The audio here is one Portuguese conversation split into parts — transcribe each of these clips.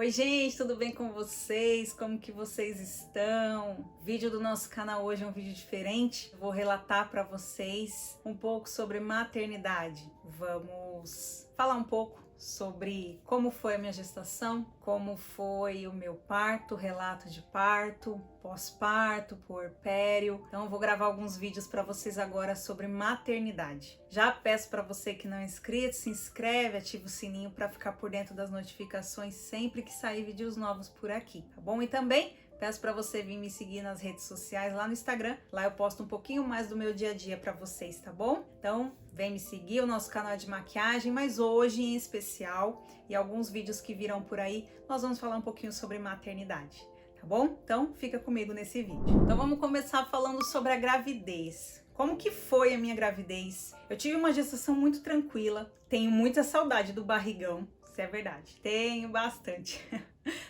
Oi gente, tudo bem com vocês? Como que vocês estão? O vídeo do nosso canal hoje é um vídeo diferente. Vou relatar para vocês um pouco sobre maternidade. Vamos falar um pouco sobre como foi a minha gestação, como foi o meu parto, relato de parto, pós-parto, puerpério. Então eu vou gravar alguns vídeos para vocês agora sobre maternidade. Já peço para você que não é inscrito, se inscreve, ativa o sininho para ficar por dentro das notificações sempre que sair vídeos novos por aqui, tá bom? E também peço para você vir me seguir nas redes sociais lá no Instagram. Lá eu posto um pouquinho mais do meu dia a dia para vocês, tá bom? Então, vem me seguir, o nosso canal de maquiagem, mas hoje em especial e alguns vídeos que virão por aí, nós vamos falar um pouquinho sobre maternidade, tá bom? Então, fica comigo nesse vídeo. Então, vamos começar falando sobre a gravidez. Como que foi a minha gravidez? Eu tive uma gestação muito tranquila, tenho muita saudade do barrigão, isso é verdade, tenho bastante.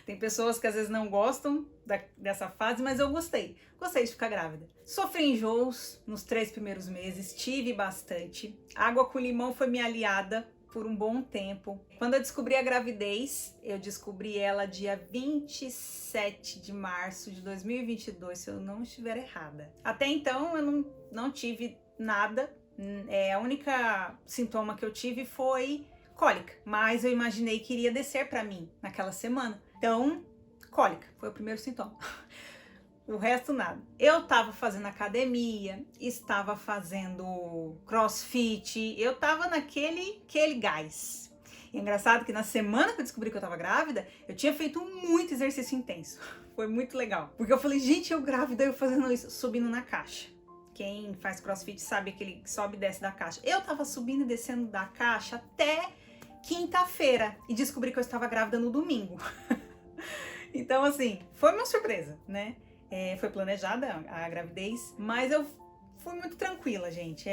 Tem pessoas que às vezes não gostam dessa fase, mas eu gostei de ficar grávida. Sofri enjoos nos 3 primeiros meses, tive bastante. Água com limão foi minha aliada por um bom tempo. Quando eu descobri a gravidez, eu descobri ela dia 27 de março de 2022, se eu não estiver errada. Até então eu não tive nada, a única sintoma que eu tive foi cólica, mas eu imaginei que iria descer pra mim naquela semana. Então, cólica foi o primeiro sintoma. O resto nada. Eu tava fazendo academia, estava fazendo crossfit, eu tava naquele gás. E é engraçado que na semana que eu descobri que eu tava grávida, eu tinha feito muito exercício intenso. Foi muito legal. Porque eu falei, gente, eu grávida, eu fazendo isso, subindo na caixa. Quem faz crossfit sabe aquele que sobe e desce da caixa. Eu tava subindo e descendo da caixa até quinta-feira e descobri que eu estava grávida no domingo. Então, assim, foi uma surpresa, né? Foi planejada a gravidez, mas eu fui muito tranquila, gente.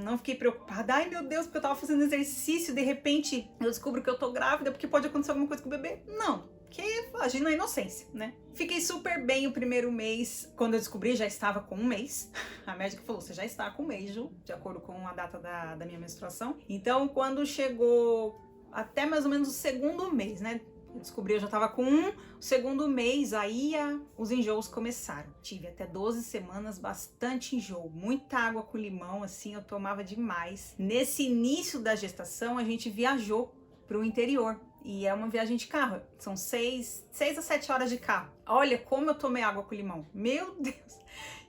Não fiquei preocupada. Ai, meu Deus, porque eu tava fazendo exercício, de repente eu descubro que eu tô grávida porque pode acontecer alguma coisa com o bebê. Não. Que agindo na inocência, né? Fiquei super bem o primeiro mês. Quando eu descobri, já estava com um mês. A médica falou, você já está com um mês, Ju, de acordo com a data da minha menstruação. Então, quando chegou até mais ou menos o segundo mês, né? Eu descobri, eu já estava com o segundo mês, aí os enjoos começaram. Tive até 12 semanas, bastante enjoo, muita água com limão, assim, eu tomava demais. Nesse início da gestação, a gente viajou para o interior. E é uma viagem de carro, são 6 a 7 horas de carro. Olha como eu tomei água com limão, meu Deus.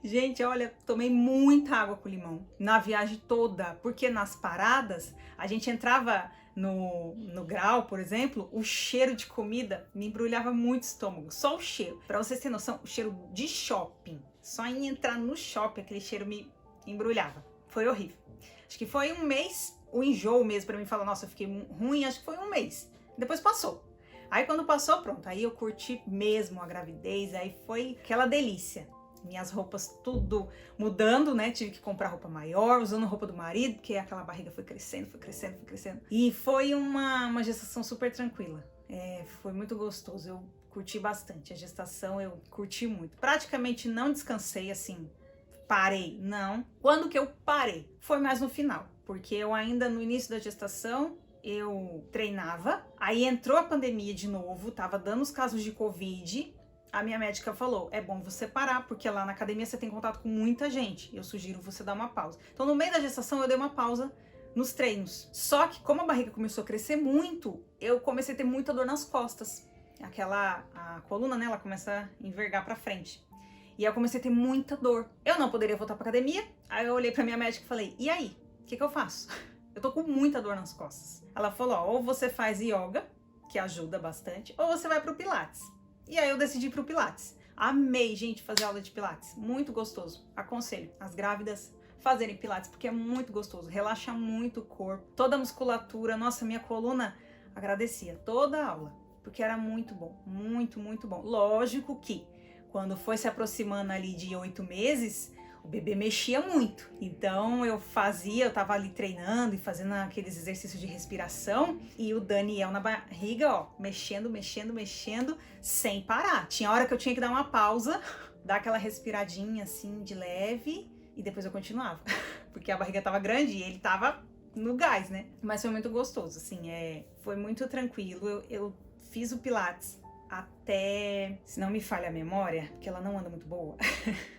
Gente, olha, tomei muita água com limão na viagem toda, porque nas paradas, a gente entrava no Grau, por exemplo, o cheiro de comida me embrulhava muito o estômago, só o cheiro. Pra vocês terem noção, o cheiro de shopping, só em entrar no shopping, aquele cheiro me embrulhava. Foi horrível. Acho que foi um mês, o enjoo mesmo pra mim falar, nossa, eu fiquei ruim, acho que foi um mês. Depois passou. Aí quando passou, pronto, aí eu curti mesmo a gravidez, aí foi aquela delícia. Minhas roupas tudo mudando, né? Tive que comprar roupa maior, usando roupa do marido, porque aquela barriga foi crescendo, foi crescendo, foi crescendo. E foi uma gestação super tranquila. Foi muito gostoso, eu curti bastante. A gestação eu curti muito. Praticamente não descansei, assim, parei, não. Quando que eu parei? Foi mais no final, porque eu ainda no início da gestação, eu treinava, aí entrou a pandemia de novo, tava dando os casos de Covid, a minha médica falou, é bom você parar, porque lá na academia você tem contato com muita gente, eu sugiro você dar uma pausa. Então no meio da gestação eu dei uma pausa nos treinos, só que como a barriga começou a crescer muito, eu comecei a ter muita dor nas costas, a coluna, né, ela começa a envergar pra frente. E eu comecei a ter muita dor. Eu não poderia voltar pra academia, aí eu olhei pra minha médica e falei, e aí, o que eu faço? Eu tô com muita dor nas costas. Ela falou, ó, ou você faz yoga, que ajuda bastante, ou você vai pro Pilates. E aí eu decidi ir pro Pilates. Amei, gente, fazer aula de Pilates. Muito gostoso. Aconselho as grávidas fazerem Pilates, porque é muito gostoso. Relaxa muito o corpo, toda a musculatura. Nossa, minha coluna agradecia toda a aula, porque era muito bom. Muito, muito bom. Lógico que quando foi se aproximando ali de 8 meses... o bebê mexia muito, então eu tava ali treinando e fazendo aqueles exercícios de respiração e o Daniel na barriga, ó, mexendo, sem parar. Tinha hora que eu tinha que dar uma pausa, dar aquela respiradinha assim de leve e depois eu continuava, porque a barriga tava grande e ele tava no gás, né? Mas foi muito gostoso, assim, foi muito tranquilo, eu fiz o Pilates até, se não me falha a memória, porque ela não anda muito boa.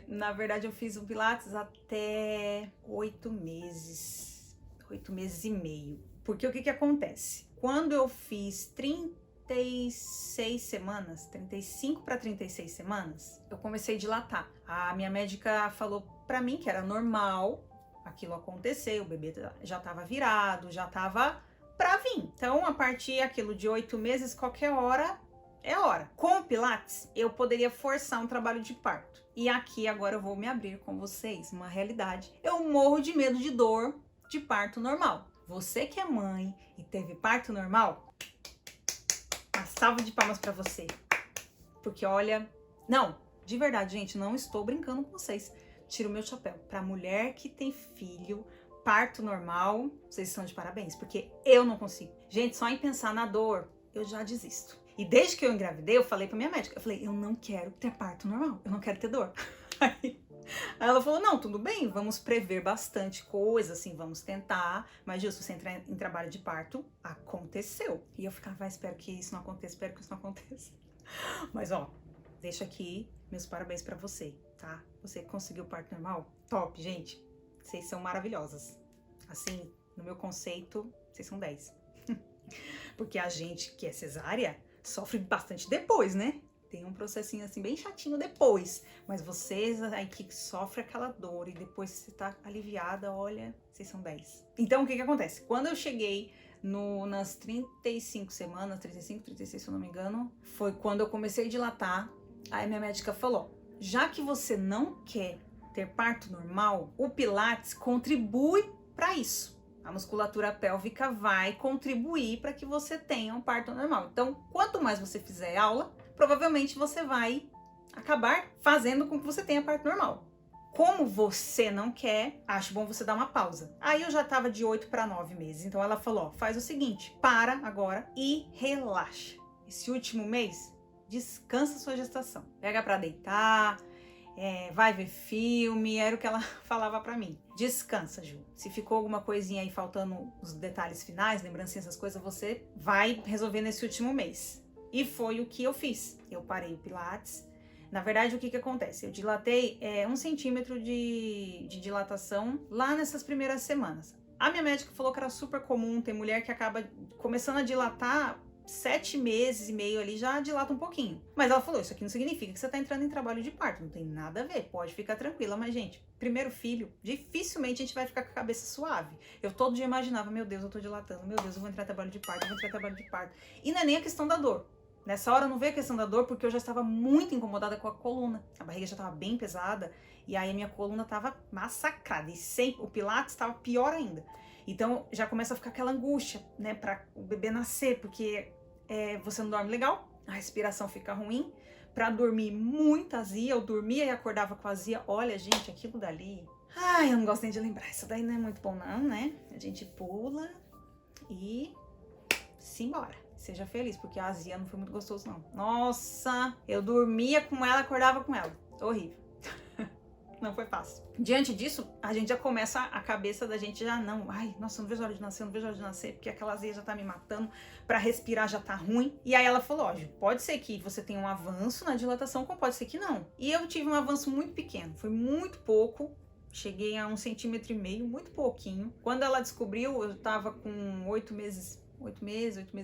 Na verdade, eu fiz o Pilates até 8 meses, 8 meses e meio. Porque o que acontece? Quando eu fiz 36 semanas, 35 para 36 semanas, eu comecei a dilatar. A minha médica falou pra mim que era normal aquilo acontecer, o bebê já tava virado, já tava pra vir. Então, a partir aquilo de 8 meses, qualquer hora é hora. Com o Pilates, eu poderia forçar um trabalho de parto. E aqui agora eu vou me abrir com vocês uma realidade. Eu morro de medo de dor de parto normal. Você que é mãe e teve parto normal, uma salva de palmas pra você. Porque olha, não, de verdade, gente, não estou brincando com vocês. Tiro o meu chapéu. Pra mulher que tem filho, parto normal, vocês estão de parabéns, porque eu não consigo. Gente, só em pensar na dor, eu já desisto. E desde que eu engravidei, eu falei pra minha médica, eu falei, eu não quero ter parto normal, eu não quero ter dor. Aí ela falou, não, tudo bem, vamos prever bastante coisa, assim, vamos tentar, mas justo, você entrar em trabalho de parto, aconteceu. E eu ficava, espero que isso não aconteça, espero que isso não aconteça. Mas ó, deixa aqui meus parabéns pra você, tá? Você conseguiu parto normal? Top, gente. Vocês são maravilhosas. Assim, no meu conceito, vocês são 10. Porque a gente que é cesárea sofre bastante depois, né? Tem um processinho assim bem chatinho depois. Mas vocês aí que sofrem aquela dor e depois você tá aliviada, olha, vocês são 10. Então, o que acontece? Quando eu cheguei nas 35 semanas, 35, 36, se eu não me engano, foi quando eu comecei a dilatar. Aí minha médica falou, já que você não quer ter parto normal, o Pilates contribui para isso. A musculatura pélvica vai contribuir para que você tenha um parto normal. Então, quanto mais você fizer aula, provavelmente você vai acabar fazendo com que você tenha parto normal. Como você não quer, acho bom você dar uma pausa. Aí eu já tava de 8 para 9 meses. Então ela falou, ó, faz o seguinte, para agora e relaxa. Esse último mês, descansa sua gestação. Pega para deitar, vai ver filme, era o que ela falava pra mim. Descansa, Ju. Se ficou alguma coisinha aí faltando os detalhes finais, lembrancinhas, essas coisas, você vai resolver nesse último mês. E foi o que eu fiz. Eu parei o Pilates. Na verdade, o que acontece? Eu dilatei 1 centímetro de dilatação lá nessas primeiras semanas. A minha médica falou que era super comum, tem mulher que acaba começando a dilatar 7 meses e meio ali, já dilata um pouquinho. Mas ela falou, isso aqui não significa que você tá entrando em trabalho de parto, não tem nada a ver, pode ficar tranquila. Mas, gente, primeiro filho, dificilmente a gente vai ficar com a cabeça suave. Eu todo dia imaginava, meu Deus, eu tô dilatando, meu Deus, eu vou entrar em trabalho de parto, eu vou entrar em trabalho de parto. E não é nem a questão da dor. Nessa hora não veio a questão da dor, porque eu já estava muito incomodada com a coluna. A barriga já estava bem pesada, e aí a minha coluna estava massacrada. E sem o Pilates estava pior ainda. Então já começa a ficar aquela angústia, né, para o bebê nascer, porque você não dorme legal, a respiração fica ruim. Para dormir, muita azia. Eu dormia e acordava com azia. Olha, gente, aquilo dali... Ai, eu não gosto nem de lembrar. Isso daí não é muito bom não, né? A gente pula e simbora. Seja feliz, porque a azia não foi muito gostoso, não. Nossa, eu dormia com ela, acordava com ela. Horrível. Não foi fácil. Diante disso, a gente já começa, a cabeça da gente já não. Ai, nossa, eu não vejo a hora de nascer, eu não vejo a hora de nascer, porque aquela azia já tá me matando, pra respirar já tá ruim. E aí ela falou, ó, pode ser que você tenha um avanço na dilatação, como pode ser que não. E eu tive um avanço muito pequeno, foi muito pouco. Cheguei a 1,5 centímetro, muito pouquinho. Quando ela descobriu, eu tava com 8 meses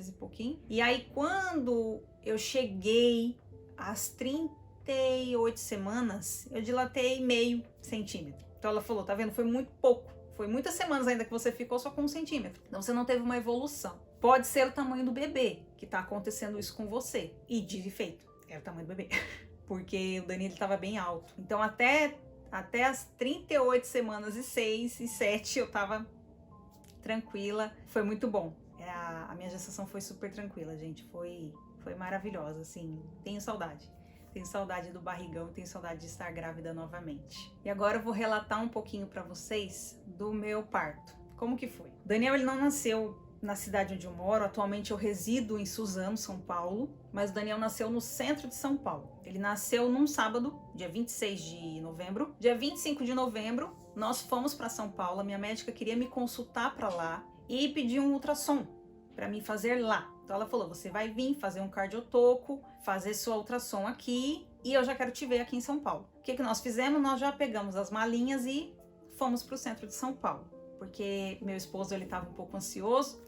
e pouquinho. E aí, quando eu cheguei às 38 semanas, eu dilatei 0,5 centímetro. Então ela falou, tá vendo? Foi muito pouco. Foi muitas semanas ainda que você ficou só com 1 centímetro. Então você não teve uma evolução. Pode ser o tamanho do bebê que tá acontecendo isso com você. E de efeito, é o tamanho do bebê. Porque o Danilo tava bem alto. Então até as 38 semanas e 6 e 7 eu tava tranquila. Foi muito bom. A minha gestação foi super tranquila, gente. Foi maravilhosa, assim. Tenho saudade. Tenho saudade do barrigão, tenho saudade de estar grávida novamente. E agora eu vou relatar um pouquinho pra vocês do meu parto. Como que foi? O Daniel, ele não nasceu na cidade onde eu moro. Atualmente eu resido em Suzano, São Paulo. Mas o Daniel nasceu no centro de São Paulo. Ele nasceu num sábado, dia 26 de novembro. Dia 25 de novembro, nós fomos pra São Paulo. A minha médica queria me consultar pra lá e pedir um ultrassom para mim fazer lá. Então ela falou, você vai vir fazer um cardiotoco, fazer sua ultrassom aqui e eu já quero te ver aqui em São Paulo. O que nós fizemos? Nós já pegamos as malinhas e fomos para o centro de São Paulo, porque meu esposo ele estava um pouco ansioso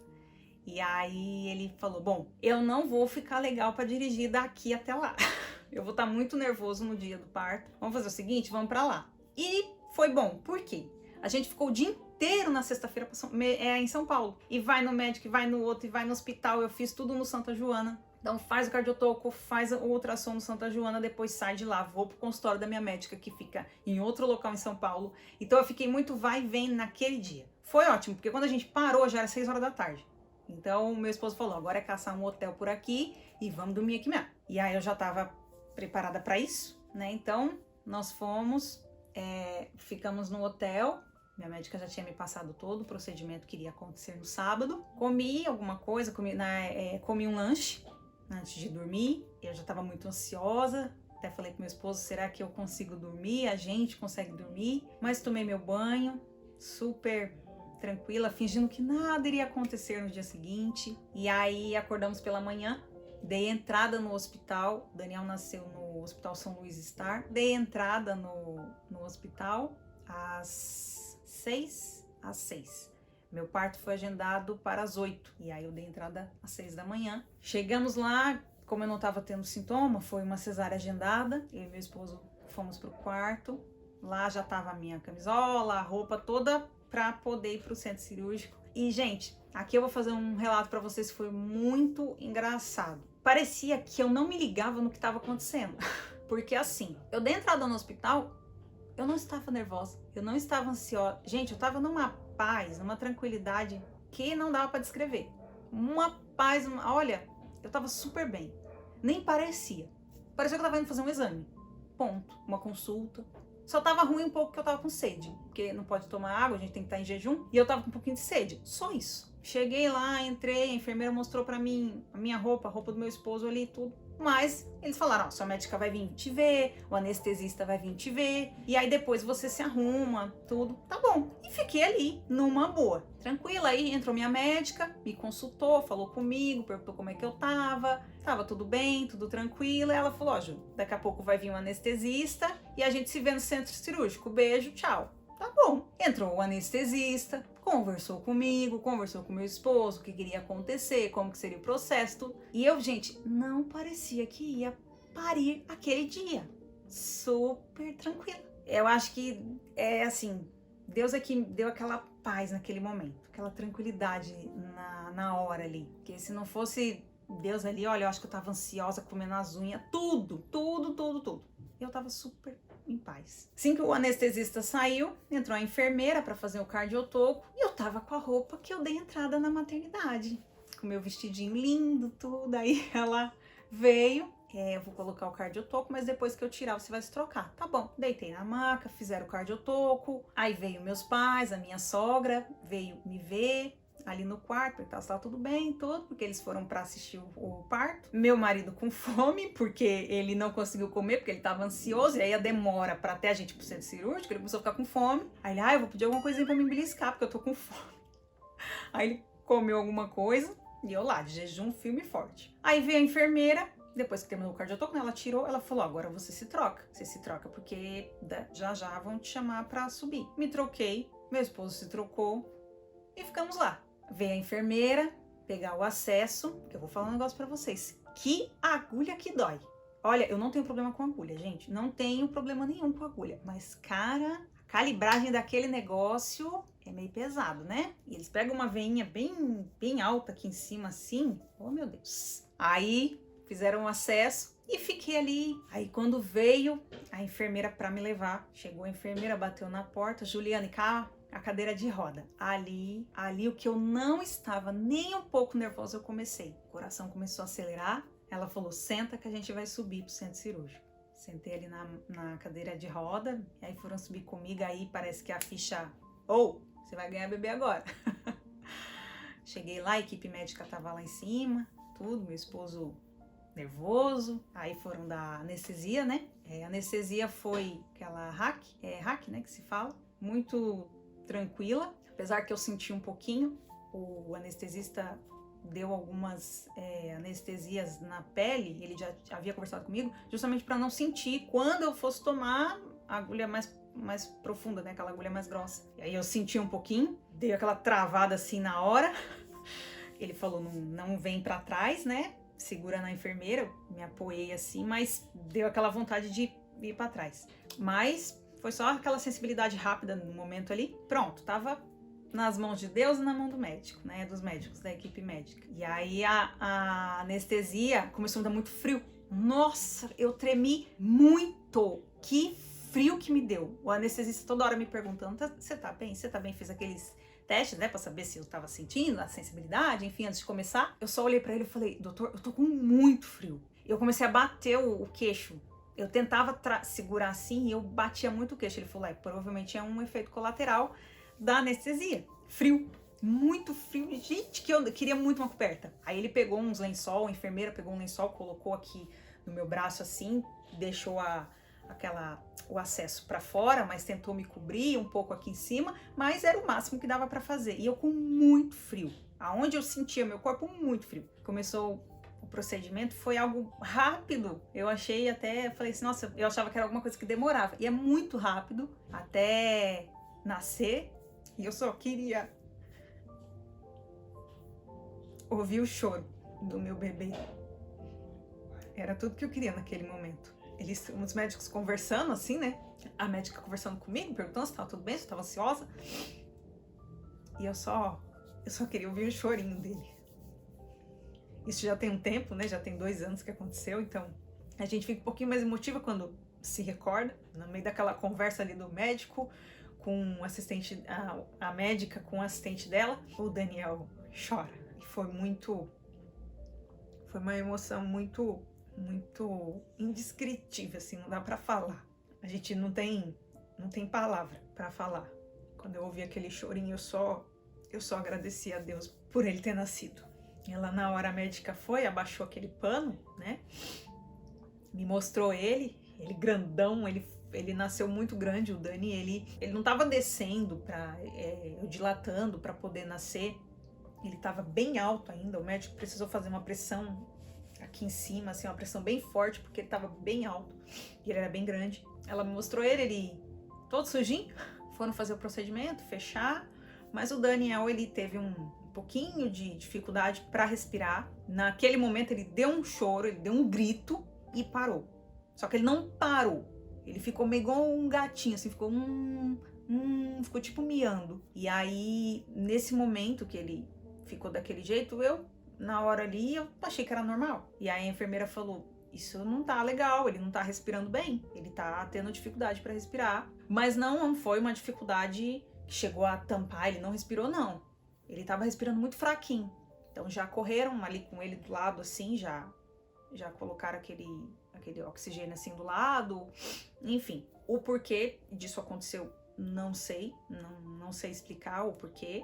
e aí ele falou, bom, eu não vou ficar legal para dirigir daqui até lá. Eu vou estar muito nervoso no dia do parto. Vamos fazer o seguinte, vamos para lá. E foi bom, por quê? A gente ficou o dia inteiro na sexta-feira em São Paulo. E vai no médico, e vai no outro, e vai no hospital. Eu fiz tudo no Santa Joana. Então faz o cardiotoco, faz o ultrassom no Santa Joana, depois sai de lá, vou pro consultório da minha médica que fica em outro local em São Paulo. Então eu fiquei muito vai e vem naquele dia. Foi ótimo, porque quando a gente parou já era 6 horas da tarde. Então meu esposo falou, agora é caçar um hotel por aqui e vamos dormir aqui mesmo. E aí eu já tava preparada para isso, né? Então nós fomos, ficamos no hotel. Minha médica já tinha me passado todo o procedimento que iria acontecer no sábado. Comi alguma coisa, comi um lanche antes de dormir. Eu já estava muito ansiosa. Até falei pro meu esposo, será que eu consigo dormir? A gente consegue dormir? Mas tomei meu banho, super tranquila, fingindo que nada iria acontecer no dia seguinte. E aí acordamos pela manhã. Dei entrada no hospital, Daniel nasceu no Hospital São Luís Star. Dei entrada no hospital às 6. Meu parto foi agendado para as 8. E aí eu dei entrada às 6 da manhã. Chegamos lá, como eu não estava tendo sintoma, foi uma cesárea agendada. Eu e meu esposo fomos pro quarto. Lá já estava a minha camisola, a roupa toda para poder ir pro centro cirúrgico. E, gente, aqui eu vou fazer um relato para vocês que foi muito engraçado. Parecia que eu não me ligava no que estava acontecendo. Porque assim, eu dei entrada no hospital, eu não estava nervosa, eu não estava ansiosa. Gente, eu estava numa paz, numa tranquilidade que não dava para descrever. Uma paz, olha, eu estava super bem. Nem parecia. Parecia que eu estava indo fazer um exame. Ponto. Uma consulta. Só tava ruim um pouco porque eu tava com sede. Porque não pode tomar água, a gente tem que estar em jejum. E eu tava com um pouquinho de sede. Só isso. Cheguei lá, entrei, a enfermeira mostrou pra mim a minha roupa, a roupa do meu esposo ali e tudo. Mas eles falaram, ó, sua médica vai vir te ver, o anestesista vai vir te ver. E aí depois você se arruma, tudo. Tá bom. E fiquei ali, numa boa. Tranquila, aí entrou minha médica, me consultou, falou comigo, perguntou como é que eu tava. Tava tudo bem, tudo tranquilo. E ela falou, ó, Ju, daqui a pouco vai vir um anestesista e a gente se vê no centro cirúrgico. Beijo, tchau. Tá bom. Entrou o anestesista, conversou comigo, conversou com meu esposo, o que queria acontecer, como que seria o processo, tudo. E eu, gente, não parecia que ia parir aquele dia. Super tranquila. Eu acho que é assim, Deus é que deu aquela paz naquele momento, aquela tranquilidade na hora ali. Porque se não fosse Deus ali, olha, eu acho que eu tava ansiosa, comendo as unhas, tudo. Eu tava super em paz. Assim que o anestesista saiu, entrou a enfermeira para fazer o cardiotoco e eu tava com a roupa que eu dei entrada na maternidade, com meu vestidinho lindo, tudo. Aí ela veio, eu vou colocar o cardiotoco, mas depois que eu tirar você vai se trocar. Tá bom, deitei na maca, fizeram o cardiotoco, aí veio meus pais, a minha sogra veio me ver ali no quarto, perguntar se tava tudo bem, tudo, porque eles foram para assistir o parto. Meu marido com fome, porque ele não conseguiu comer, porque ele tava ansioso, e aí a demora para até a gente ir pro centro cirúrgico, ele começou a ficar com fome. Aí ele, eu vou pedir alguma coisinha para me beliscar, porque eu tô com fome. Aí ele comeu alguma coisa, e eu lá, de jejum firme e forte. Aí veio a enfermeira, depois que terminou o cardiotoco, ela tirou, ela falou, agora você se troca. Você se troca, porque já vão te chamar para subir. Me troquei, meu esposo se trocou, e ficamos lá. Veio a enfermeira pegar o acesso, que eu vou falar um negócio pra vocês. Que agulha que dói. Olha, eu não tenho problema com agulha, gente. Não tenho problema nenhum com agulha. Mas, cara, a calibragem daquele negócio é meio pesado, né? E eles pegam uma veinha bem alta aqui em cima, assim. Oh, meu Deus. Aí, fizeram o acesso e fiquei ali. Aí, quando veio a enfermeira pra me levar, chegou a enfermeira, bateu na porta. Juliane, cá, a cadeira de roda. Ali o que eu não estava nem um pouco nervosa, eu comecei. O coração começou a acelerar. Ela falou, senta que a gente vai subir pro centro cirúrgico. Sentei ali na cadeira de roda, e aí foram subir comigo, aí parece que a ficha, você vai ganhar bebê agora. Cheguei lá, a equipe médica tava lá em cima, tudo, meu esposo nervoso, aí foram dar anestesia, né? A anestesia foi aquela hack, né, que se fala, muito tranquila, apesar que eu senti um pouquinho, o anestesista deu algumas anestesias na pele, ele já havia conversado comigo, justamente para não sentir quando eu fosse tomar a agulha mais profunda, né? Aquela agulha mais grossa. E aí eu senti um pouquinho, dei aquela travada assim na hora. Ele falou, não vem para trás, né? Segura na enfermeira, eu me apoiei assim, mas deu aquela vontade de ir para trás. Mas foi só aquela sensibilidade rápida no momento ali. Pronto, tava nas mãos de Deus e na mão do médico, né? Dos médicos, da equipe médica. E aí a anestesia começou a me dar muito frio. Nossa, eu tremi muito. Que frio que me deu. O anestesista toda hora me perguntando, você tá bem? Você tá bem? Fiz aqueles testes, né? Pra saber se eu tava sentindo a sensibilidade, enfim, antes de começar. Eu só olhei pra ele e falei, doutor, eu tô com muito frio. Eu comecei a bater o queixo. Eu tentava segurar assim e eu batia muito o queixo. Ele falou, provavelmente é um efeito colateral da anestesia. Frio. Muito frio. Gente, que eu queria muito uma coberta. Aí ele pegou uns lençol, a enfermeira pegou um lençol, colocou aqui no meu braço assim, deixou o acesso para fora, mas tentou me cobrir um pouco aqui em cima, mas era o máximo que dava para fazer. E eu com muito frio. Aonde eu sentia meu corpo muito frio. Começou o procedimento, foi algo rápido. Eu achei até, falei assim, nossa, eu achava que era alguma coisa que demorava. E é muito rápido até nascer. E eu só queria ouvir o choro do meu bebê. Era tudo que eu queria naquele momento. Os médicos conversando assim, né? A médica conversando comigo, perguntando se estava tudo bem, se eu estava ansiosa. E eu só queria ouvir o chorinho dele. Isso já tem um tempo, né? Já tem 2 anos que aconteceu, então a gente fica um pouquinho mais emotiva quando se recorda, no meio daquela conversa ali do médico com o assistente, a médica com o assistente dela, o Daniel chora. E foi uma emoção muito indescritível, assim, não dá pra falar. A gente não tem palavra pra falar. Quando eu ouvi aquele chorinho, eu só agradeci a Deus por ele ter nascido. Ela, na hora, a médica foi, abaixou aquele pano, né? Me mostrou ele grandão, ele nasceu muito grande, o Dani, ele não tava descendo, eu dilatando pra poder nascer. Ele tava bem alto ainda, o médico precisou fazer uma pressão aqui em cima, assim, uma pressão bem forte, porque ele tava bem alto e ele era bem grande. Ela me mostrou ele todo sujinho. Foram fazer o procedimento, fechar, mas o Daniel, ele teve um pouquinho de dificuldade para respirar. Naquele momento ele deu um choro, ele deu um grito e parou. Só que ele não parou. Ele ficou meio igual um gatinho, assim, ficou ficou tipo miando. E aí, nesse momento que ele ficou daquele jeito, na hora ali, eu achei que era normal. E aí a enfermeira falou, isso não tá legal, ele não tá respirando bem, ele tá tendo dificuldade para respirar. Mas não foi uma dificuldade que chegou a tampar, ele não respirou, não. Ele tava respirando muito fraquinho. Então já correram ali com ele do lado, assim, já colocaram aquele oxigênio assim do lado. Enfim, o porquê disso aconteceu, não sei, não sei explicar o porquê,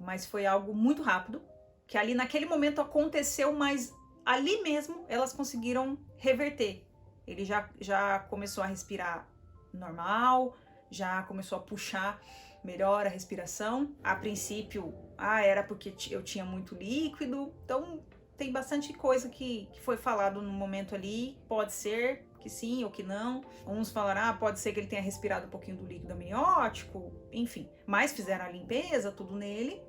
mas foi algo muito rápido, que ali naquele momento aconteceu, mas ali mesmo elas conseguiram reverter. Ele já começou a respirar normal, já começou a puxar melhor a respiração. A princípio, era porque eu tinha muito líquido, então tem bastante coisa que foi falado no momento ali, pode ser que sim ou que não. Uns falaram, pode ser que ele tenha respirado um pouquinho do líquido amniótico, enfim. Mas fizeram a limpeza, tudo nele,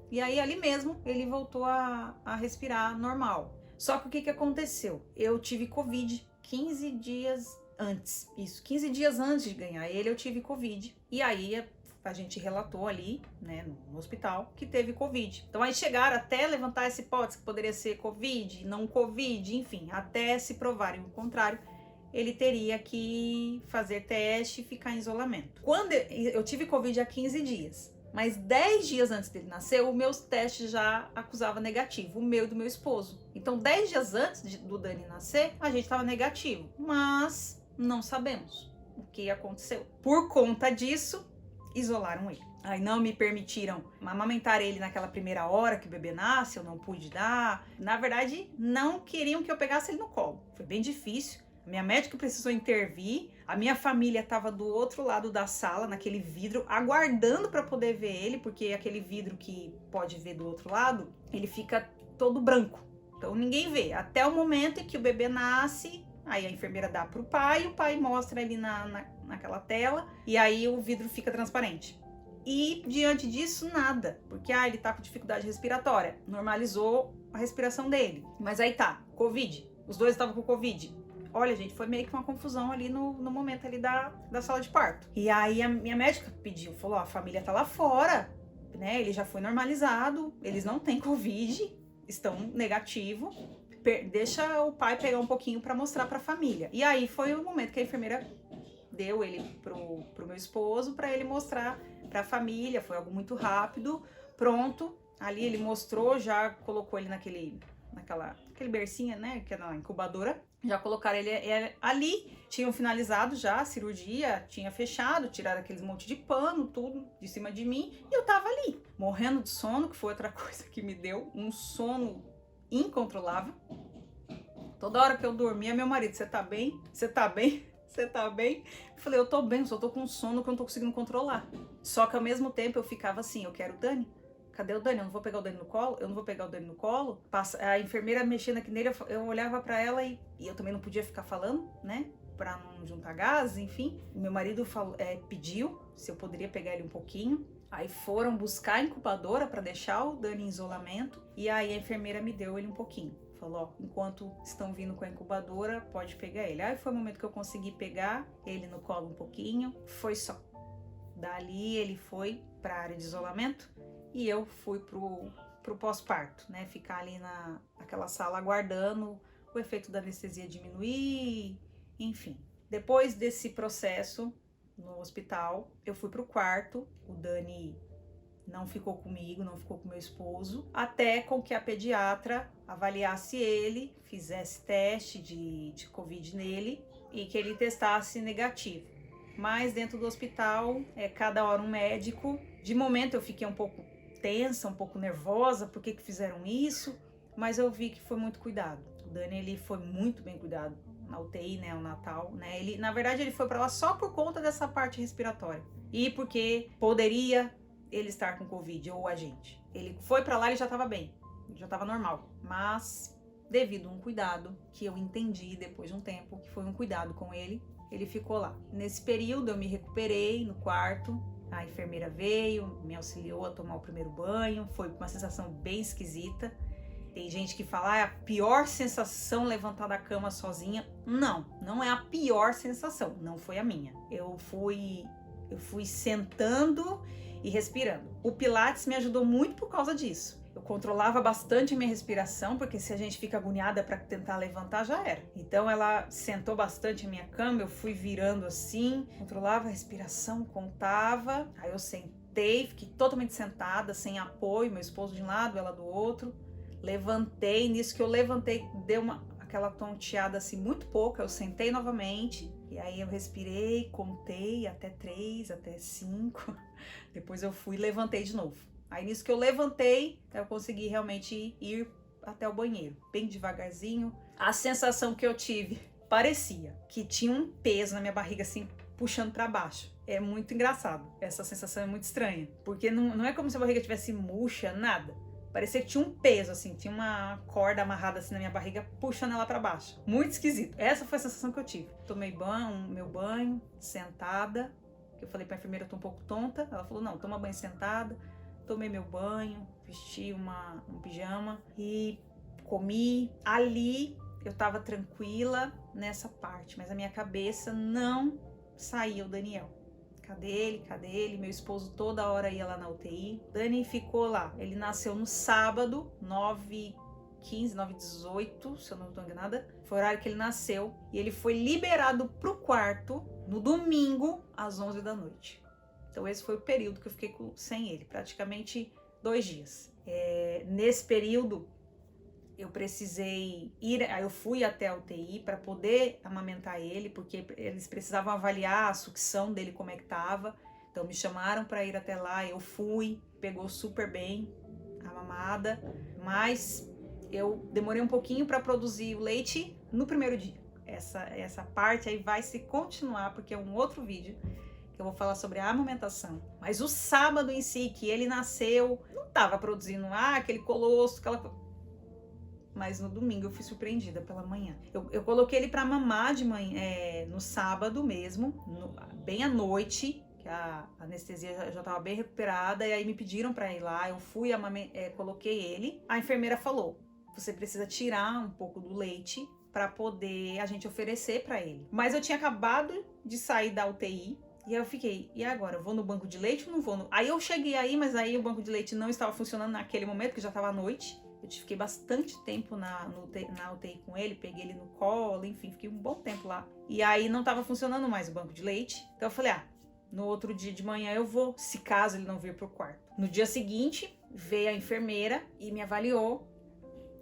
e aí ali mesmo ele voltou a respirar normal. Só que o que aconteceu? Eu tive Covid 15 dias antes. Isso, 15 dias antes de ganhar ele, eu tive Covid. E aí a gente relatou ali, né, no hospital, que teve Covid. Então aí chegaram até levantar essa hipótese que poderia ser Covid, não Covid, enfim, até se provarem o contrário, ele teria que fazer teste e ficar em isolamento. Quando eu tive Covid há 15 dias, mas 10 dias antes dele nascer, os meus testes já acusavam negativo, o meu e do meu esposo. Então 10 dias antes do Dani nascer, a gente estava negativo, mas não sabemos o que aconteceu. Por conta disso, isolaram ele. Aí não me permitiram amamentar ele naquela primeira hora que o bebê nasce, eu não pude dar. Na verdade, não queriam que eu pegasse ele no colo. Foi bem difícil. A minha médica precisou intervir. A minha família estava do outro lado da sala, naquele vidro, aguardando para poder ver ele, porque aquele vidro que pode ver do outro lado, ele fica todo branco. Então ninguém vê. Até o momento em que o bebê nasce, aí a enfermeira dá pro pai, e o pai mostra ali naquela tela, e aí o vidro fica transparente. E diante disso, nada. Porque ele tá com dificuldade respiratória. Normalizou a respiração dele. Mas aí tá, Covid. Os dois estavam com Covid. Olha, gente, foi meio que uma confusão ali no momento ali da sala de parto. E aí a minha médica pediu, falou, a família tá lá fora, né? Ele já foi normalizado, eles não têm Covid, estão negativo. Deixa o pai pegar um pouquinho pra mostrar pra família. E aí foi o momento que a enfermeira deu ele pro meu esposo pra ele mostrar pra família. Foi algo muito rápido, pronto. Ali ele mostrou, já colocou ele naquele bercinho, né, que é na incubadora. Já colocaram ele ali, tinham finalizado já a cirurgia, tinha fechado, tiraram aqueles monte de pano, tudo de cima de mim, e eu tava ali, morrendo de sono, que foi outra coisa que me deu um sono incontrolável. Toda hora que eu dormia, meu marido, você tá bem? Você tá bem? Você tá bem? Eu falei, eu tô bem, só tô com sono que eu não tô conseguindo controlar. Só que ao mesmo tempo eu ficava assim, eu quero o Dani. Cadê o Dani? Eu não vou pegar o Dani no colo? Eu não vou pegar o Dani no colo? A enfermeira mexendo aqui nele, eu olhava pra ela e eu também não podia ficar falando, né? Pra não juntar gases, enfim. Meu marido pediu se eu poderia pegar ele um pouquinho. Aí foram buscar a incubadora pra deixar o Dani em isolamento. E aí a enfermeira me deu ele um pouquinho. Falou, ó, enquanto estão vindo com a incubadora, pode pegar ele. Aí foi o momento que eu consegui pegar ele no colo um pouquinho. Foi só. Dali ele foi pra área de isolamento. E eu fui pro pós-parto, né? Ficar ali naquela sala aguardando o efeito da anestesia diminuir, enfim. Depois desse processo no hospital, eu fui pro quarto. O Dani não ficou comigo, não ficou com meu esposo, até com que a pediatra avaliasse ele, fizesse teste de Covid nele e que ele testasse negativo. Mas dentro do hospital, cada hora um médico. De momento eu fiquei um pouco tensa, um pouco nervosa, por que fizeram isso, mas eu vi que foi muito cuidado. O Dani, ele foi muito bem cuidado na UTI, né, o Natal, né, na verdade ele foi pra lá só por conta dessa parte respiratória, e porque poderia ele estar com Covid, ou a gente. Ele foi pra lá e já tava bem, já tava normal, mas devido a um cuidado, que eu entendi depois de um tempo, que foi um cuidado com ele, ele ficou lá. Nesse período eu me recuperei no quarto. A enfermeira veio, me auxiliou a tomar o primeiro banho, foi uma sensação bem esquisita. Tem gente que fala, é a pior sensação levantar da cama sozinha. Não é a pior sensação, não foi a minha. Eu fui sentando e respirando. O Pilates me ajudou muito por causa disso. Eu controlava bastante a minha respiração, porque se a gente fica agoniada para tentar levantar, já era. Então ela sentou bastante a minha cama, eu fui virando assim, controlava a respiração, contava. Aí eu sentei, fiquei totalmente sentada, sem apoio, meu esposo de um lado, ela do outro. Levantei, nisso que eu levantei, deu aquela tonteada assim, muito pouca, eu sentei novamente. E aí eu respirei, contei até 3, até 5. Depois eu fui e levantei de novo. Aí nisso que eu levantei, eu consegui realmente ir até o banheiro, bem devagarzinho. A sensação que eu tive, parecia que tinha um peso na minha barriga assim, puxando pra baixo. É muito engraçado, essa sensação é muito estranha, porque não é como se a barriga tivesse murcha, nada. Parecia que tinha um peso, assim, tinha uma corda amarrada assim na minha barriga, puxando ela pra baixo. Muito esquisito. Essa foi a sensação que eu tive. Tomei meu banho, sentada, que eu falei pra enfermeira, eu tô um pouco tonta. Ela falou, não, toma banho sentada. Tomei meu banho, vesti um pijama e comi. Ali eu tava tranquila nessa parte, mas a minha cabeça não saía o Daniel. Cadê ele? Meu esposo toda hora ia lá na UTI. Dani ficou lá. Ele nasceu no sábado, 9h15, 9h18, se eu não estou enganada. Foi o horário que ele nasceu. E ele foi liberado pro quarto no domingo, às 11 da noite. Então esse foi o período que eu fiquei sem ele, praticamente 2 dias. Nesse período eu precisei eu fui até a UTI para poder amamentar ele, porque eles precisavam avaliar a sucção dele, como é que tava. Então me chamaram para ir até lá, eu fui, pegou super bem a mamada, mas eu demorei um pouquinho para produzir o leite no primeiro dia. Essa parte aí vai se continuar, porque é um outro vídeo que eu vou falar sobre a amamentação. Mas o sábado em si, que ele nasceu, não tava produzindo aquele colosso, mas no domingo eu fui surpreendida pela manhã. Eu coloquei ele pra mamar de manhã, no sábado mesmo, bem à noite, que a anestesia já tava bem recuperada, e aí me pediram pra ir lá, eu fui, coloquei ele. A enfermeira falou, você precisa tirar um pouco do leite pra poder a gente oferecer pra ele. Mas eu tinha acabado de sair da UTI, e aí eu fiquei, e agora? Eu vou no banco de leite ou não vou? Aí eu cheguei aí, mas aí o banco de leite não estava funcionando naquele momento, que já estava à noite. Eu fiquei bastante tempo na UTI com ele, peguei ele no colo, enfim, fiquei um bom tempo lá. E aí não estava funcionando mais o banco de leite. Então eu falei, no outro dia de manhã eu vou, se caso ele não vir pro quarto. No dia seguinte, veio a enfermeira e me avaliou.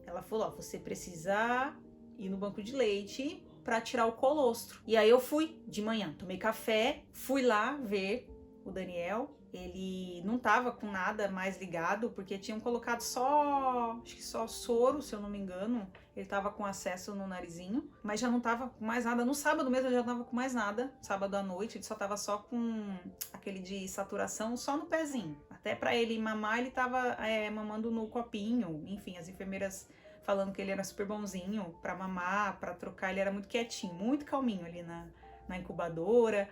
Ela falou, você precisa ir no banco de leite para tirar o colostro. E aí eu fui de manhã, tomei café, fui lá ver o Daniel. Ele não tava com nada mais ligado, porque tinham colocado acho que só soro, se eu não me engano. Ele tava com acesso no narizinho, mas já não tava com mais nada. No sábado mesmo ele já não tava com mais nada. Sábado à noite ele só tava só com aquele de saturação só no pezinho. Até para ele mamar ele tava mamando no copinho. Enfim, as enfermeiras falando que ele era super bonzinho pra mamar, pra trocar. Ele era muito quietinho, muito calminho ali na incubadora.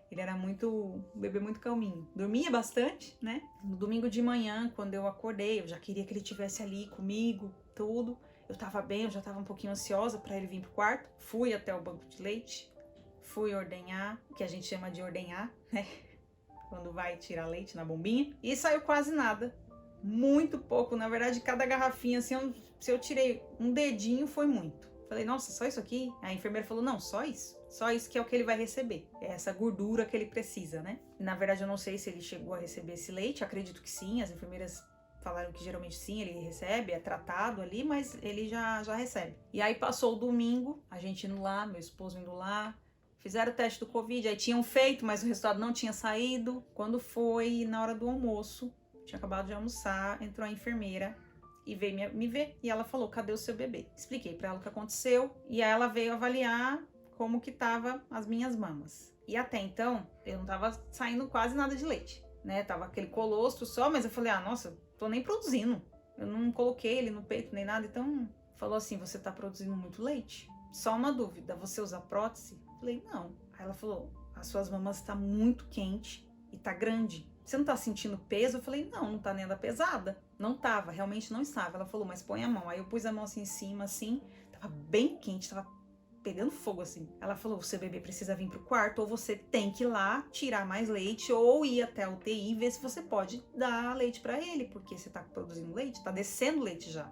Ele era um bebê muito calminho. Dormia bastante, né? No domingo de manhã, quando eu acordei, eu já queria que ele estivesse ali comigo, tudo. Eu tava bem, eu já tava um pouquinho ansiosa pra ele vir pro quarto. Fui até o banco de leite, fui ordenhar, que a gente chama de ordenhar, né? Quando vai tirar leite na bombinha. E saiu quase nada. Muito pouco. Na verdade, cada garrafinha, assim, se eu tirei um dedinho, foi muito. Falei, nossa, só isso aqui? A enfermeira falou, não, só isso. Só isso que é o que ele vai receber. É essa gordura que ele precisa, né? Na verdade, eu não sei se ele chegou a receber esse leite. Acredito que sim. As enfermeiras falaram que geralmente sim, ele recebe, é tratado ali, mas ele já recebe. E aí passou o domingo, a gente indo lá, meu esposo indo lá. Fizeram o teste do Covid, aí tinham feito, mas o resultado não tinha saído. Quando foi na hora do almoço, tinha acabado de almoçar, entrou a enfermeira e veio me ver. E ela falou, cadê o seu bebê? Expliquei pra ela o que aconteceu. E aí ela veio avaliar como que tava as minhas mamas. E até então, eu não tava saindo quase nada de leite, né? Tava aquele colostro só, mas eu falei, nossa, tô nem produzindo. Eu não coloquei ele no peito nem nada, então falou assim, você tá produzindo muito leite? Só uma dúvida, você usa prótese? Falei, não. Aí ela falou, as suas mamas tá muito quente e tá grande. Você não tá sentindo peso? Eu falei, não tá nem nada pesada. Não tava, realmente não estava. Ela falou, mas põe a mão. Aí eu pus a mão assim em cima, assim, tava bem quente, tava pegando fogo assim. Ela falou, o seu bebê precisa vir pro quarto, ou você tem que ir lá tirar mais leite, ou ir até a UTI e ver se você pode dar leite pra ele, porque você tá produzindo leite, tá descendo leite já.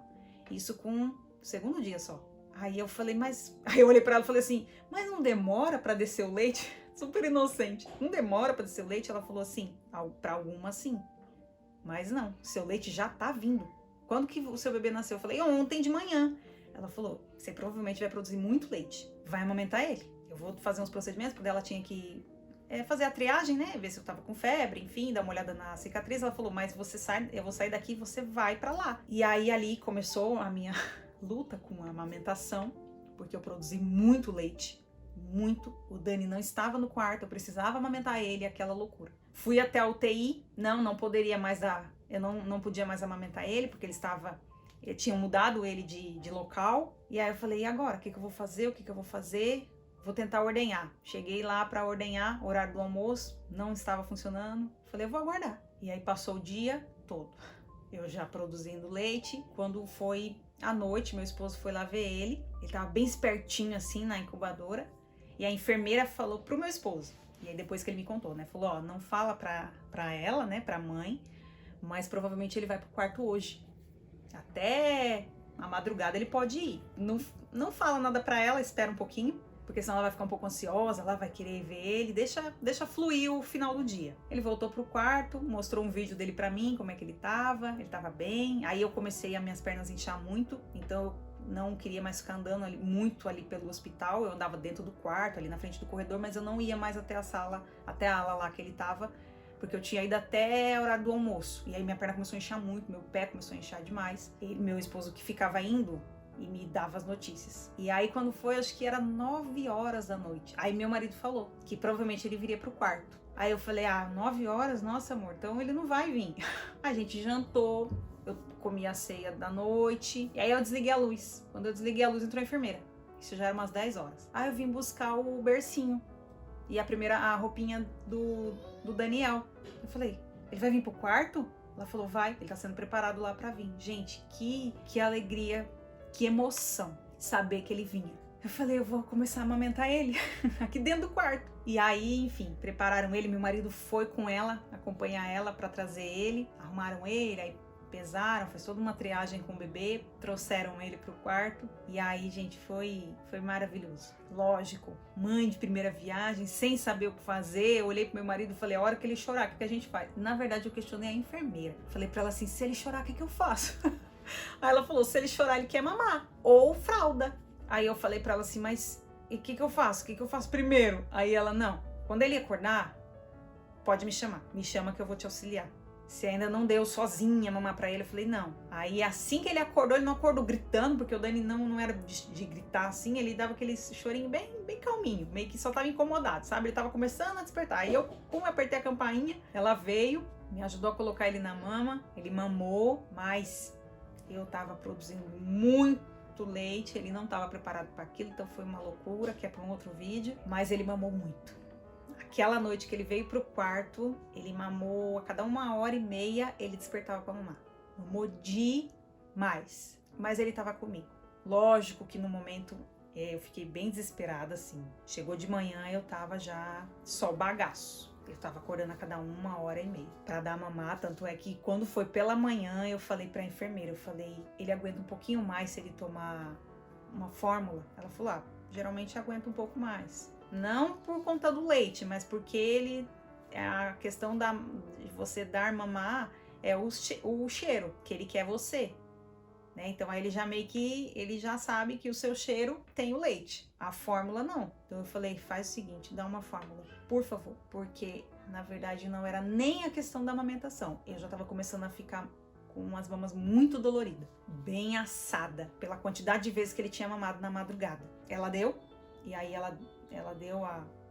Isso com o segundo dia só. Aí eu falei, Aí eu olhei pra ela e falei assim, mas não demora pra descer o leite? Super inocente. Não demora pra descer o leite? Ela falou assim, pra alguma sim. Mas não, seu leite já tá vindo. Quando que o seu bebê nasceu? Eu falei, ontem de manhã. Ela falou, você provavelmente vai produzir muito leite. Vai amamentar ele. Eu vou fazer uns procedimentos, porque ela tinha que fazer a triagem, né? Ver se eu tava com febre, enfim, dar uma olhada na cicatriz. Ela falou, mas eu vou sair daqui e você vai pra lá. E aí ali começou a minha luta com a amamentação, porque eu produzi muito leite. Muito. O Dani não estava no quarto, eu precisava amamentar ele, aquela loucura. Fui até a UTI, não poderia mais dar, eu não podia mais amamentar ele, porque tinham mudado ele de local. E aí eu falei, e agora? O que eu vou fazer? Vou tentar ordenhar. Cheguei lá para ordenhar, horário do almoço, não estava funcionando. Falei, eu vou aguardar. E aí passou o dia todo. Eu já produzindo leite. Quando foi à noite, meu esposo foi lá ver ele. Ele tava bem espertinho assim na incubadora. E a enfermeira falou pro meu esposo. E aí depois que ele me contou, né? Falou, não fala pra ela, né? Pra mãe. Mas provavelmente ele vai pro quarto hoje. Até a madrugada ele pode ir. Não fala nada pra ela, espera um pouquinho. Porque senão ela vai ficar um pouco ansiosa, ela vai querer ver ele. Deixa fluir o final do dia. Ele voltou pro quarto, mostrou um vídeo dele pra mim, como é que ele tava bem. Aí eu comecei a minhas pernas inchar muito, então eu não queria mais ficar andando muito ali pelo hospital. Eu andava dentro do quarto, ali na frente do corredor, mas eu não ia mais até a sala, até a ala lá que ele tava, porque eu tinha ido até a hora do almoço. E aí minha perna começou a inchar muito, meu pé começou a inchar demais. E meu esposo que ficava indo e me dava as notícias. E aí quando foi, acho que era 9 horas da noite, aí meu marido falou que provavelmente ele viria pro quarto. Aí eu falei, 9 horas? Nossa, amor, então ele não vai vir. A gente jantou, eu comi a ceia da noite, e aí eu desliguei a luz. Quando eu desliguei a luz, entrou a enfermeira. Isso já era umas 10 horas. Aí eu vim buscar o bercinho e a roupinha do Daniel. Eu falei, ele vai vir pro quarto? Ela falou, vai, ele tá sendo preparado lá pra vir. Gente, que alegria, que emoção saber que ele vinha. Eu falei, eu vou começar a amamentar ele aqui dentro do quarto. E aí, enfim, prepararam ele, meu marido foi com ela, acompanhar ela pra trazer ele, arrumaram ele, aí pesaram, fez toda uma triagem com o bebê, trouxeram ele pro quarto. E aí, gente, foi maravilhoso. Lógico, mãe de primeira viagem, sem saber o que fazer, eu olhei pro meu marido e falei, a hora que ele chorar, o que a gente faz? Na verdade, eu questionei a enfermeira. Falei pra ela assim, se ele chorar, o que eu faço? Aí ela falou, se ele chorar, ele quer mamar, ou fralda. Aí eu falei pra ela assim, mas e o que eu faço? O que eu faço primeiro? Aí ela, não, quando ele acordar, pode me chamar, me chama que eu vou te auxiliar. Se ainda não deu sozinha mamar pra ele, eu falei, não. Aí assim que ele acordou, ele não acordou gritando, porque o Dani não era de gritar assim, ele dava aquele chorinho bem calminho, meio que só tava incomodado, sabe? Ele tava começando a despertar. Aí eu, como eu apertei a campainha, ela veio, me ajudou a colocar ele na mama, ele mamou, mas eu tava produzindo muito leite, ele não estava preparado para aquilo, então foi uma loucura, que é para um outro vídeo, mas ele mamou muito. Aquela noite que ele veio pro quarto, ele mamou a cada 1h30, ele despertava para mamar. Mamou demais, mas ele estava comigo. Lógico que no momento eu fiquei bem desesperada, assim. Chegou de manhã, eu tava já só bagaço. Eu tava acordando a cada 1h30 pra dar mamar, tanto é que quando foi pela manhã, eu falei pra enfermeira, eu falei, ele aguenta um pouquinho mais se ele tomar uma fórmula? Ela falou, geralmente aguenta um pouco mais. Não por conta do leite, mas porque a questão de você dar mamar é o cheiro, que ele quer você. Né? Então aí ele já sabe que o seu cheiro tem o leite, a fórmula não. Então eu falei, faz o seguinte, dá uma fórmula, por favor, porque na verdade não era nem a questão da amamentação, eu já tava começando a ficar com umas mamas muito doloridas, bem assada, pela quantidade de vezes que ele tinha mamado na madrugada. Ela deu, e aí ela deu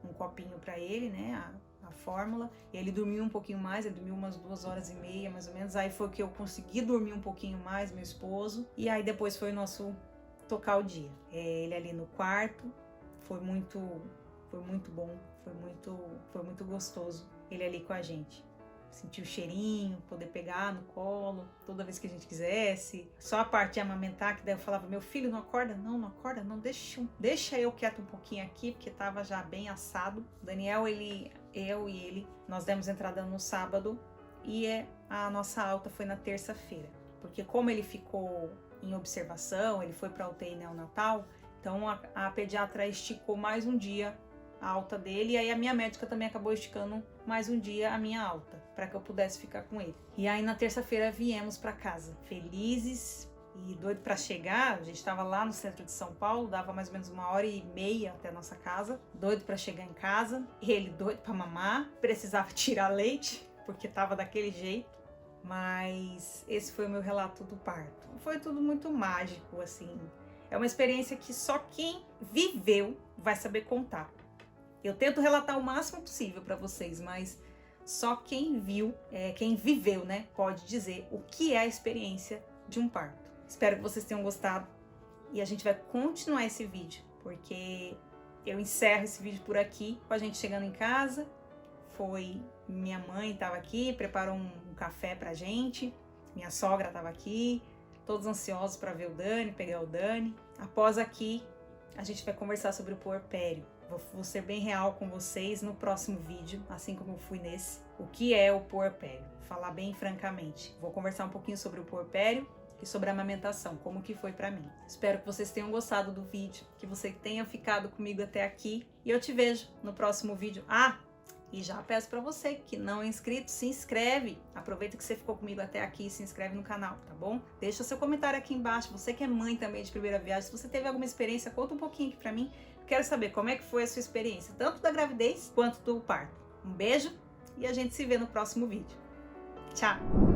um copinho pra ele, né, a fórmula, e ele dormiu um pouquinho mais, ele dormiu umas 2h30 mais ou menos, aí foi que eu consegui dormir um pouquinho mais, meu esposo, e aí depois foi o nosso tocar o dia. Ele ali no quarto, foi muito bom, foi muito gostoso ele ali com a gente. Sentir o cheirinho, poder pegar no colo toda vez que a gente quisesse. Só a parte de amamentar, que daí eu falava, meu filho, não acorda, não acorda, não, deixa eu quieto um pouquinho aqui, porque tava já bem assado. O Daniel, eu e ele, nós demos entrada no sábado e a nossa alta foi na terça-feira. Porque como ele ficou em observação, ele foi pra UTI neonatal, então a pediatra esticou mais um dia a alta dele, e aí a minha médica também acabou esticando mais um dia a minha alta, para que eu pudesse ficar com ele. E aí na terça-feira viemos para casa, felizes e doido para chegar. A gente estava lá no centro de São Paulo, dava mais ou menos 1h30 até a nossa casa, doido para chegar em casa, ele doido para mamar, precisava tirar leite, porque tava daquele jeito. Mas esse foi o meu relato do parto. Foi tudo muito mágico, assim. É uma experiência que só quem viveu vai saber contar. Eu tento relatar o máximo possível para vocês, mas só quem viveu, né, pode dizer o que é a experiência de um parto. Espero que vocês tenham gostado e a gente vai continuar esse vídeo, porque eu encerro esse vídeo por aqui, com a gente chegando em casa. Minha mãe estava aqui, preparou um café pra gente, minha sogra estava aqui, todos ansiosos para ver o Dani, pegar o Dani. Após aqui, a gente vai conversar sobre o puerpério. Vou ser bem real com vocês no próximo vídeo, assim como eu fui nesse. O que é o puerpério? Falar bem francamente. Vou conversar um pouquinho sobre o puerpério e sobre a amamentação, como que foi pra mim. Espero que vocês tenham gostado do vídeo, que você tenha ficado comigo até aqui. E eu te vejo no próximo vídeo. E já peço pra você que não é inscrito, se inscreve. Aproveita que você ficou comigo até aqui e se inscreve no canal, tá bom? Deixa seu comentário aqui embaixo. Você que é mãe também de primeira viagem, se você teve alguma experiência, conta um pouquinho aqui pra mim. Quero saber como é que foi a sua experiência, tanto da gravidez quanto do parto. Um beijo e a gente se vê no próximo vídeo. Tchau!